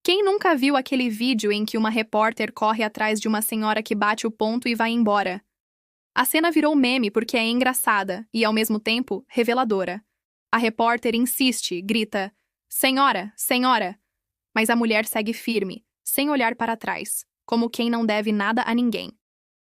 Quem nunca viu aquele vídeo em que uma repórter corre atrás de uma senhora que bate o ponto e vai embora? A cena virou meme porque é engraçada e, ao mesmo tempo, reveladora. A repórter insiste, grita: "Senhora, senhora!" Mas a mulher segue firme, sem olhar para trás, como quem não deve nada a ninguém.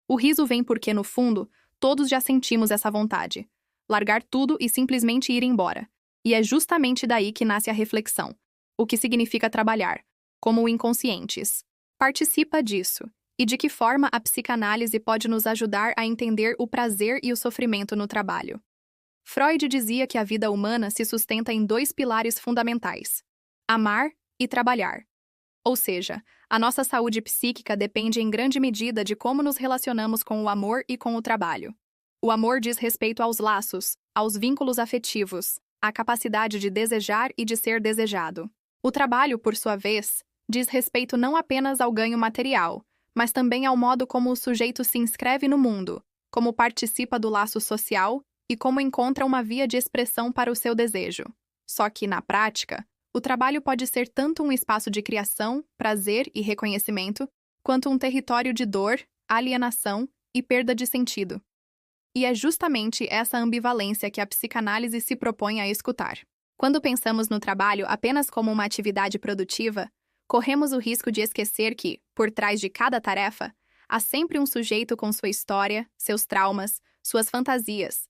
O riso vem porque, no fundo, todos já sentimos essa vontade: largar tudo e simplesmente ir embora. E é justamente daí que nasce a reflexão: o que significa trabalhar, como inconscientes. Participa disso. E de que forma a psicanálise pode nos ajudar a entender o prazer e o sofrimento no trabalho. Freud dizia que a vida humana se sustenta em dois pilares fundamentais: amar e trabalhar. Ou seja, a nossa saúde psíquica depende em grande medida de como nos relacionamos com o amor e com o trabalho. O amor diz respeito aos laços, aos vínculos afetivos, à capacidade de desejar e de ser desejado. O trabalho, por sua vez, diz respeito não apenas ao ganho material, mas também ao modo como o sujeito se inscreve no mundo, como participa do laço social e como encontra uma via de expressão para o seu desejo. Só que, na prática, o trabalho pode ser tanto um espaço de criação, prazer e reconhecimento, quanto um território de dor, alienação e perda de sentido. E é justamente essa ambivalência que a psicanálise se propõe a escutar. Quando pensamos no trabalho apenas como uma atividade produtiva, corremos o risco de esquecer que, por trás de cada tarefa, há sempre um sujeito com sua história, seus traumas, suas fantasias.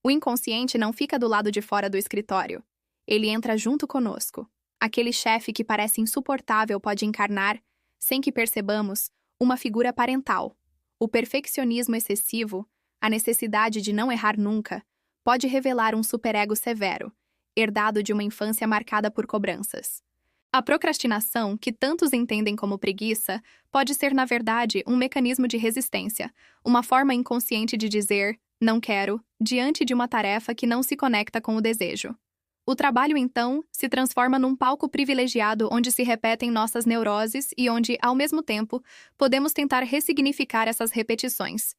O inconsciente não fica do lado de fora do escritório. Ele entra junto conosco. Aquele chefe que parece insuportável pode encarnar, sem que percebamos, uma figura parental. O perfeccionismo excessivo, a necessidade de não errar nunca, pode revelar um superego severo, herdado de uma infância marcada por cobranças. A procrastinação, que tantos entendem como preguiça, pode ser, na verdade, um mecanismo de resistência, uma forma inconsciente de dizer "não quero" diante de uma tarefa que não se conecta com o desejo. O trabalho, então, se transforma num palco privilegiado onde se repetem nossas neuroses e onde, ao mesmo tempo, podemos tentar ressignificar essas repetições.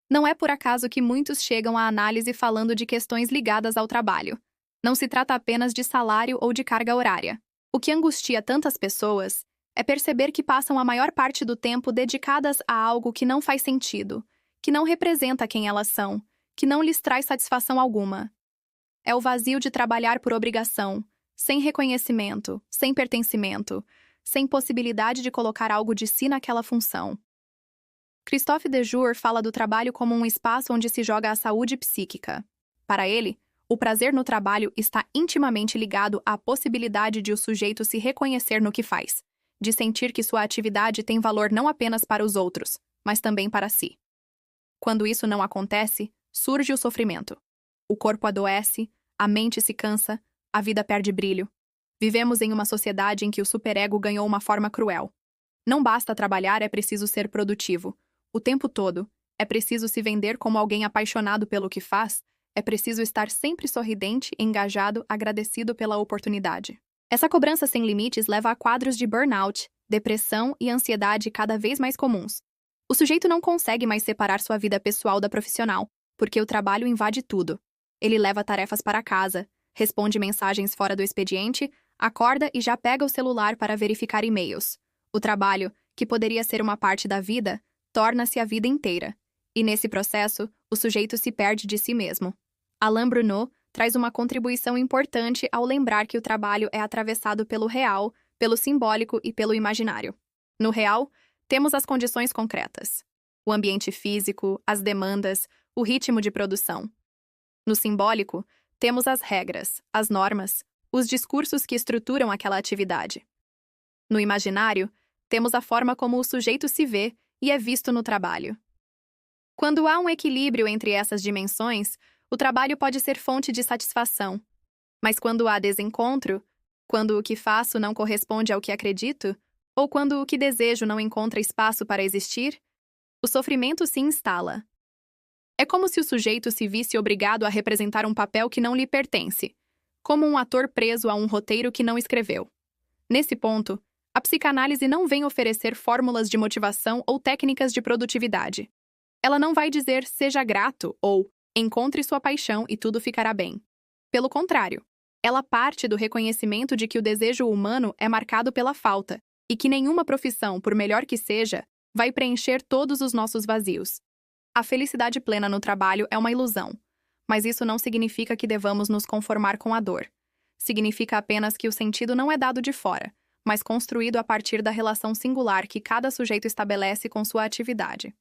Não é por acaso que muitos chegam à análise falando de questões ligadas ao trabalho. Não se trata apenas de salário ou de carga horária. O que angustia tantas pessoas é perceber que passam a maior parte do tempo dedicadas a algo que não faz sentido, que não representa quem elas são, que não lhes traz satisfação alguma. É o vazio de trabalhar por obrigação, sem reconhecimento, sem pertencimento, sem possibilidade de colocar algo de si naquela função. Christophe Dejour fala do trabalho como um espaço onde se joga a saúde psíquica. Para ele, o prazer no trabalho está intimamente ligado à possibilidade de o sujeito se reconhecer no que faz, de sentir que sua atividade tem valor não apenas para os outros, mas também para si. Quando isso não acontece, surge o sofrimento. O corpo adoece, a mente se cansa, a vida perde brilho. Vivemos em uma sociedade em que o superego ganhou uma forma cruel. Não basta trabalhar, é preciso ser produtivo. O tempo todo, é preciso se vender como alguém apaixonado pelo que faz. É preciso estar sempre sorridente, engajado, agradecido pela oportunidade. Essa cobrança sem limites leva a quadros de burnout, depressão e ansiedade cada vez mais comuns. O sujeito não consegue mais separar sua vida pessoal da profissional, porque o trabalho invade tudo. Ele leva tarefas para casa, responde mensagens fora do expediente, acorda e já pega o celular para verificar e-mails. O trabalho, que poderia ser uma parte da vida, torna-se a vida inteira. E nesse processo, o sujeito se perde de si mesmo. Alain Bruno traz uma contribuição importante ao lembrar que o trabalho é atravessado pelo real, pelo simbólico e pelo imaginário. No real, temos as condições concretas: o ambiente físico, as demandas, o ritmo de produção. No simbólico, temos as regras, as normas, os discursos que estruturam aquela atividade. No imaginário, temos a forma como o sujeito se vê e é visto no trabalho. Quando há um equilíbrio entre essas dimensões, o trabalho pode ser fonte de satisfação. Mas quando há desencontro, quando o que faço não corresponde ao que acredito, ou quando o que desejo não encontra espaço para existir, o sofrimento se instala. É como se o sujeito se visse obrigado a representar um papel que não lhe pertence, como um ator preso a um roteiro que não escreveu. Nesse ponto, a psicanálise não vem oferecer fórmulas de motivação ou técnicas de produtividade. Ela não vai dizer "seja grato" ou "encontre sua paixão e tudo ficará bem". Pelo contrário, ela parte do reconhecimento de que o desejo humano é marcado pela falta, E que nenhuma profissão, por melhor que seja, vai preencher todos os nossos vazios. A felicidade plena no trabalho é uma ilusão, mas isso não significa que devamos nos conformar com a dor. Significa apenas que o sentido não é dado de fora, mas construído a partir da relação singular que cada sujeito estabelece com sua atividade.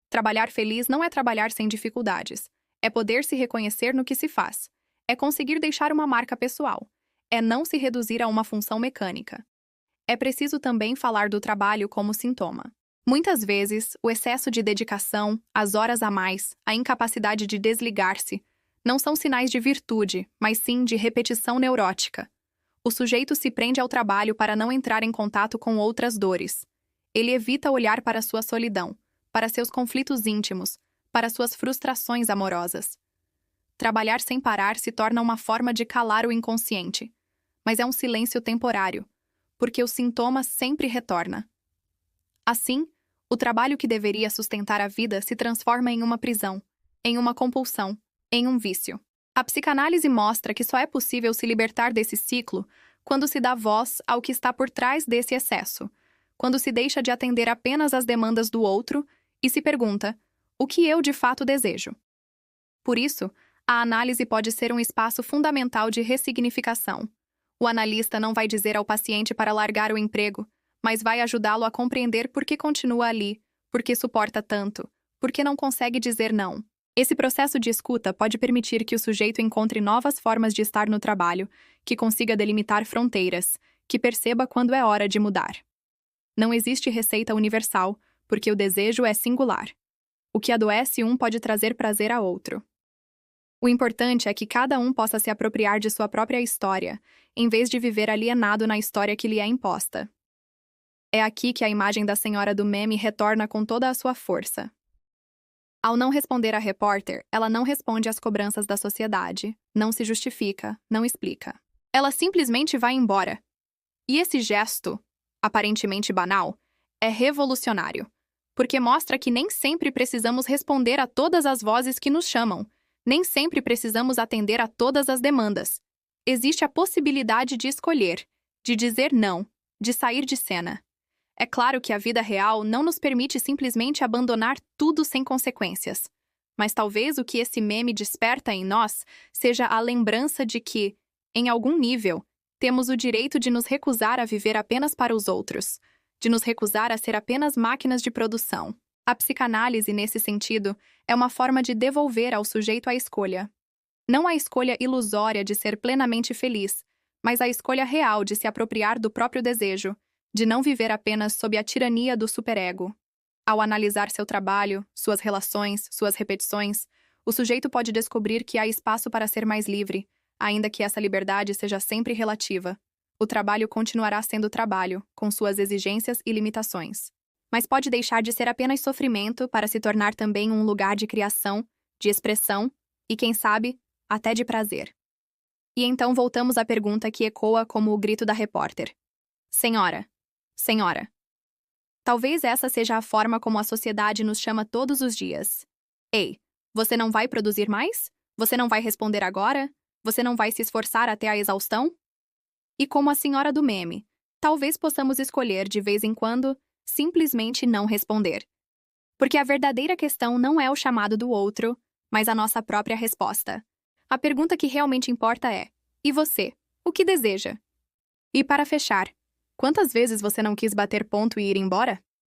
Trabalhar feliz não é trabalhar sem dificuldades, é poder se reconhecer no que se faz, é conseguir deixar uma marca pessoal, é não se reduzir a uma função mecânica. É preciso também falar do trabalho como sintoma. Muitas vezes, o excesso de dedicação, as horas a mais, a incapacidade de desligar-se, não são sinais de virtude, mas sim de repetição neurótica. O sujeito se prende ao trabalho para não entrar em contato com outras dores. Ele evita olhar para sua solidão, para seus conflitos íntimos, para suas frustrações amorosas. Trabalhar sem parar se torna uma forma de calar o inconsciente, mas é um silêncio temporário, porque o sintoma sempre retorna. Assim, o trabalho que deveria sustentar a vida se transforma em uma prisão, em uma compulsão, em um vício. A psicanálise mostra que só é possível se libertar desse ciclo quando se dá voz ao que está por trás desse excesso, quando se deixa de atender apenas às demandas do outro e se pergunta: o que eu de fato desejo? Por isso, a análise pode ser um espaço fundamental de ressignificação. O analista não vai dizer ao paciente para largar o emprego, mas vai ajudá-lo a compreender por que continua ali, por que suporta tanto, por que não consegue dizer não. Esse processo de escuta pode permitir que o sujeito encontre novas formas de estar no trabalho, que consiga delimitar fronteiras, que perceba quando é hora de mudar. Não existe receita universal, porque o desejo é singular. O que adoece um pode trazer prazer a outro. O importante é que cada um possa se apropriar de sua própria história, em vez de viver alienado na história que lhe é imposta. É aqui que a imagem da senhora do meme retorna com toda a sua força. Ao não responder à repórter, ela não responde às cobranças da sociedade, não se justifica, não explica. Ela simplesmente vai embora. E esse gesto, aparentemente banal, é revolucionário, porque mostra que nem sempre precisamos responder a todas as vozes que nos chamam, nem sempre precisamos atender a todas as demandas. Existe a possibilidade de escolher, de dizer não, de sair de cena. É claro que a vida real não nos permite simplesmente abandonar tudo sem consequências. Mas talvez o que esse meme desperta em nós seja a lembrança de que, em algum nível, temos o direito de nos recusar a viver apenas para os outros, de nos recusar a ser apenas máquinas de produção. A psicanálise, nesse sentido, é uma forma de devolver ao sujeito a escolha. Não a escolha ilusória de ser plenamente feliz, mas a escolha real de se apropriar do próprio desejo, de não viver apenas sob a tirania do superego. Ao analisar seu trabalho, suas relações, suas repetições, o sujeito pode descobrir que há espaço para ser mais livre, ainda que essa liberdade seja sempre relativa. O trabalho continuará sendo trabalho, com suas exigências e limitações. Mas pode deixar de ser apenas sofrimento para se tornar também um lugar de criação, de expressão e, quem sabe, até de prazer. E então voltamos à pergunta que ecoa como o grito da repórter. Senhora. Senhora. Talvez essa seja a forma como a sociedade nos chama todos os dias. Ei, você não vai produzir mais? Você não vai responder agora? Você não vai se esforçar até a exaustão? E como a senhora do meme, talvez possamos escolher de vez em quando simplesmente não responder. Porque a verdadeira questão não é o chamado do outro, mas a nossa própria resposta. A pergunta que realmente importa é: e você? O que deseja? E para fechar, quantas vezes você não quis bater ponto e ir embora?